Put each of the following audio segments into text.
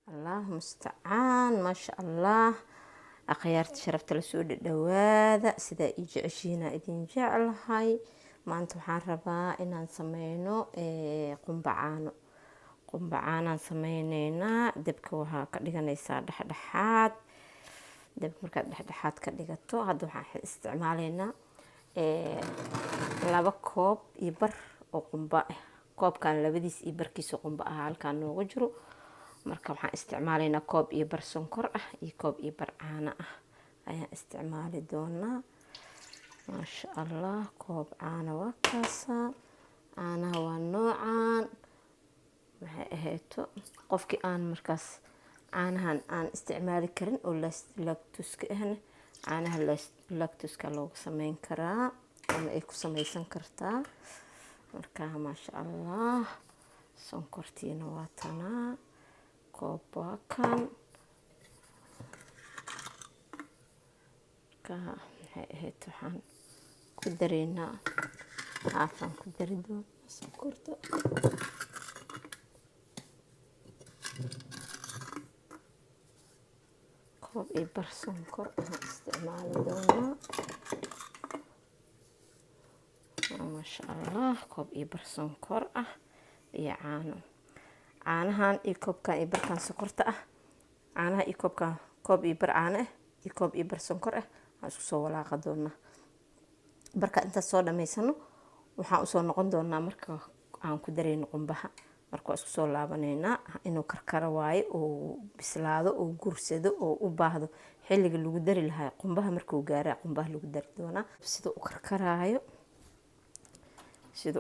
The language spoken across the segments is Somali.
الله مستعان ما شاء الله. أخيارت شرفت لسود الدوادة سدا إيجي عشينا إدين جعل هاي ما أنتو حاربا إنا نسمينو قنبعانا نسمينينا دبك وها كدغانيسا دحدحات دبك marka dhexdhexaad ka dhigato hadda waxaan isticmaaleynaa laba koob iyo bar oo qumba ah koobkan labadiis iyo barkiisa qumba ah halkaan nooga jiro marka waxaan isticmaaleynaa koob iyo bar sonkor ah iyo koob iyo bar caano ah ayaan isticmaali doonaa ما شاء الله كوب caano waa kaasa caanaha waa noocan maxay ahayto qofkii aan markaas caanahan aan isticmaali karin oo lactose ahna caanaha lactose looga sameyn karaa ama ay ku sameysan kartaa marka ma sha Allah sonkortiina waa tanaa koob waa kan ka maxay ahayto waxaan ku dareynaa haafan ku dari doonaa sonkorta koob iyo bar sonkor waxaan isticmaali doonaa ما شاء الله كوب iyo bar sonkor ah iyo caano caanahan iyo koobkan iyo barkan sonkorta ah caanaha iyo koobkan koob iyo bar caano ah iyo koob iyo bar sonkor ah aan isku soo walaaqa doonaa barka inta soo dhameysano waxaan u soo noqon doonaa marka aan ku dareyno qumbaha marka isku soo laabaneynaa inuu karkaro waayo oo bislaado oo gursado oo u baahdo xilliga lagu dari lahaa qumbaha markuu gaaro qumbaha lagu dari doonaa sida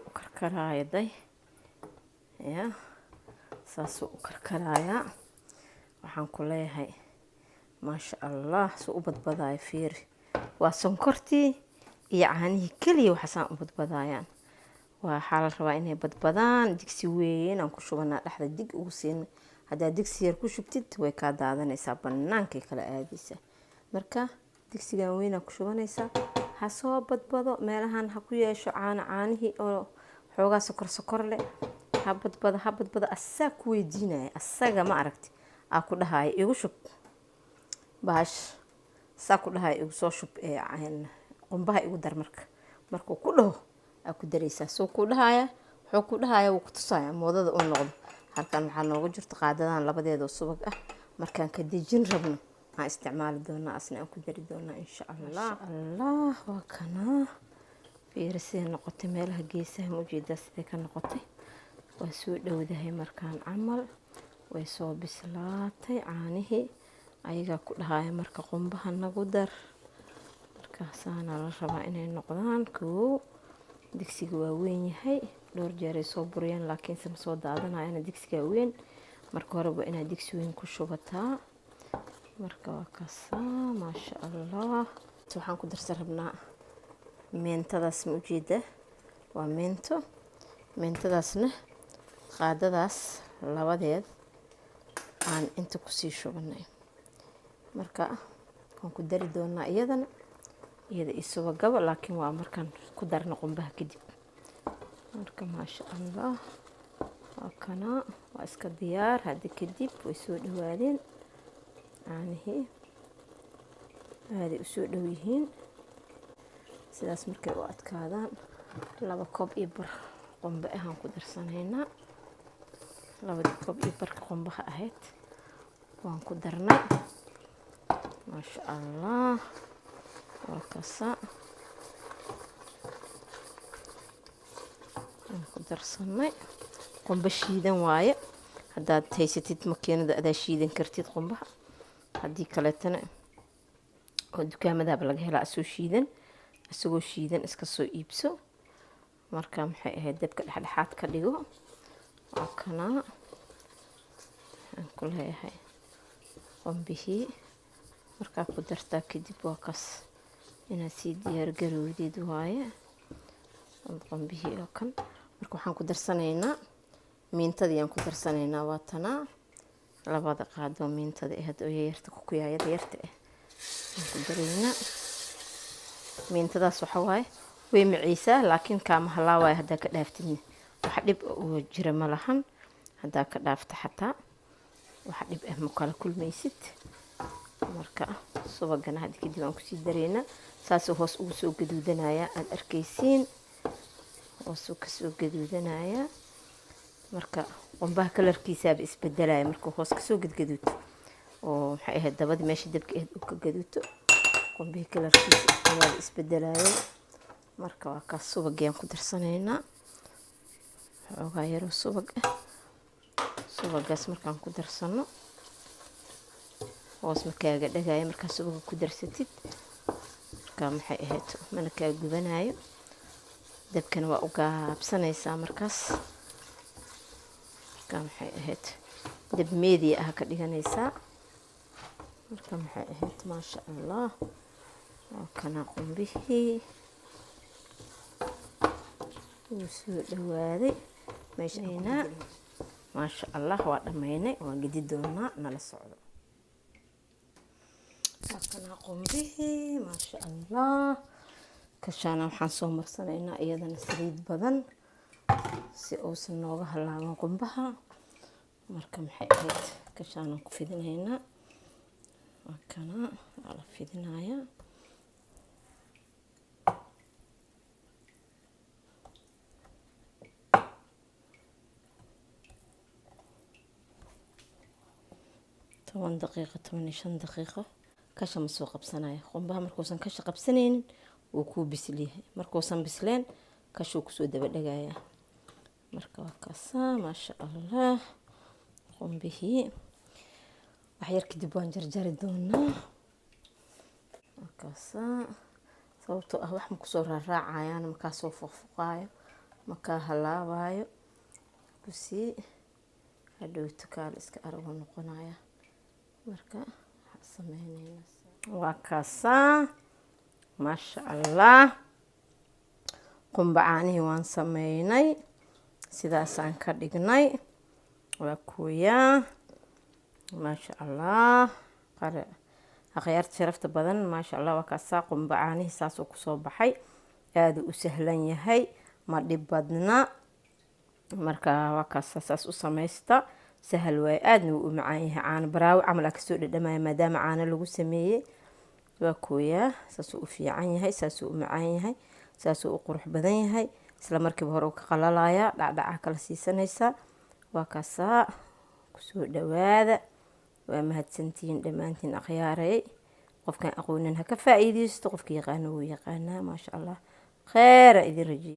uu karkaraayo day ya saas uu karkaraya waxaan ku leeyahay ma sha Allah soo u badbadaay fiir waa sonkortii iyo caanihii kaliya waxaan u badbadayaan waxaa la rabaa inay badbadaan digsi weyn aan ku shubanaa dhaxda dig ugu siin hadaa digsi yar ku shubtid way ka daadanaysaa banaanka kala aadaysa marka digsigan weyn aan ku shubanaysaa ha soo badbado meelahan ha ku yeesho caanihii oo xoogaa sokor leh ha badbado asaa ku weydiinaya asaga ma aragti aa ku dhahay igu shub baash saa ku dhahay igu soo shub qumbaha igu dar markuu ku dhaho aa ku dareysaa soo ku dhahaya wuxuu ku dhahaya wuu ku tusaya moodada uu noqdo halkan waxaa nooga jirta qaadadan labadeeda subag ah markaan ka dejin rabno aan isticmaali doonaa asna aan ku dari doonaa insha Allah waa kana fiirsay noqotay meelaha geesaha muujeeda sidee ka noqotay waa soo dhowdahay markaan camal way soo bislaatay caanihii ayaga ku dhahaya marka qumbaha nagu dar markaasaana la rabaa inay noqdaan koo digsiga waa weyn yahay dhowr jeer ay soo buriyaan laakiin sama soo daadanayana digsiga weyn marka hore waa inaad digsi weyn ku shubataa marka waa kaasa ma sha Allah waxaan ku darsan rabnaa meentadaas muujeeda waa meentadaasna qaadadaas labadeed aan inta ku sii shubanay marka waan ku dari doonaa iyada isuba gaba laakiin waa markaan ku darno qumbaha kadib marka ma sha Allah waa kana waa iska diyaar hadda kadib way soo dhawaadeen caanihii aad u soo dhow yihiin sidaas markay u adkaadaan laba koob iyo bar qumba aan ku darsanaynaa labada koob iyo bar qumbaha ahayd waan ku darnay ma sha Allah waa kaasa aan ku darsanay qumba shiidan waaye haddaad haysatid makiinada aad shiidan kartid qumbaha haddii kaleetana oo dukaamadaaba laga helaa asagoo shiidan iska soo iibso marka maxay ahayd dabka dhexdhexaad ka dhigo waa kana aan ku leeyahay qumbihii markaa ku dartaa kadib waa kas inaad sii diyaar garowdid waaye qumbihii oo kan marka waxaan ku darsanaynaa miintadii aan ku darsanaynaa waa tanaa labada qaado miintada ahayd oo yarta ku kuyaayada yarta ah aan ku dareynaa miintadaas waxa waaye way maciisaa laakiin kaama halaawaya haddaa ka dhaaftidna wax dhib oo jira ma lahan haddaa ka dhaafta xataa wax dhib ah ma kala kulmaysid. marka subagana hadda kadib aan kusii dareynaa saasuu hoos ugu soo gaduudanayaa aad arkaysiin hoosuu kasoo gaduudanayaa marka qumbaha kalarkiisaaba isbedelaya markuu hoos kasoo gadgaduuto oo maxay ahayd dabadii meesha dabka ahayd uu ka gaduuto qumbihii kalarkiisa ayaa isbedelaya marka waa kaas subagayaan ku darsanaynaa xoogaa yaroo subag ah subagaas markaan ku darsano hoos ma kaaga dhagaayo markaa subaga ku darsatid markaa maxay ahayd mana kaa gubanayo dabkana waa u gaabsanaysaa markaas markaa maxay ahayd dab meediya ah ka dhiganaysaa marka maxay ahayd maasha allah waa kana qumbihii wuu soo dhawaaday meeshana maasha allah waa dhammaynay waan gedi doonaa nala socdo kana qumbihii maasha allah kashaana waxaan soo marsanaynaa iyadana saliid badan si uusan nooga halaaban qumbaha marka maxay ahayd kashaanaan ku fidinaynaa waa kana waa la fidinayaa toban daqiiqo 15 daqiiqo kasha ma soo qabsanaya qumbaha markuusan kasha qabsanaynin wuu kuu bisil yahay markuusan bisleen kashuu kusoo daba dhagayaa marka waa kaasaa maasha allah qumbihii wax yar kadib waan jarjari doonaa waa kaasaa sababtoo ah wax ma kusoo raaraacayaan makaa soo foqfoqaayo makaa halaabayo kusii hadhowto kaal iska aragoo noqonaya marka waa kaasaa maasha allah qumba caanihii waan sameynay sidaasaan ka dhignay waa kuyaa maasha allah akhyaarta sharafta badan maasha allah waa kaasaa qumba caanihii saasuu kusoo baxay aada u sahlan yahay ma dhib badna marka waa kaasaa saas u samaysta sahal waaye aadna wuu u macaan yahay caano baraawi camal aa kasoo dhadhamaya maadaama caano lagu sameeyey waa kooyaa saasuu u fiican yahay saasuu u macaan yahay saasuu u qurux badan yahay isla markiiba hore u ka qalalaya dhacdhaca kala siisanaysaa waa kaasaa kusoo dhawaada waa mahadsantihiin dhammaantiin akhyaaray qofkaan aqoonin ha ka faa'iidaysto qofka yaqaano wuu yaqaanaa maasha allah kheyra idin rajiyo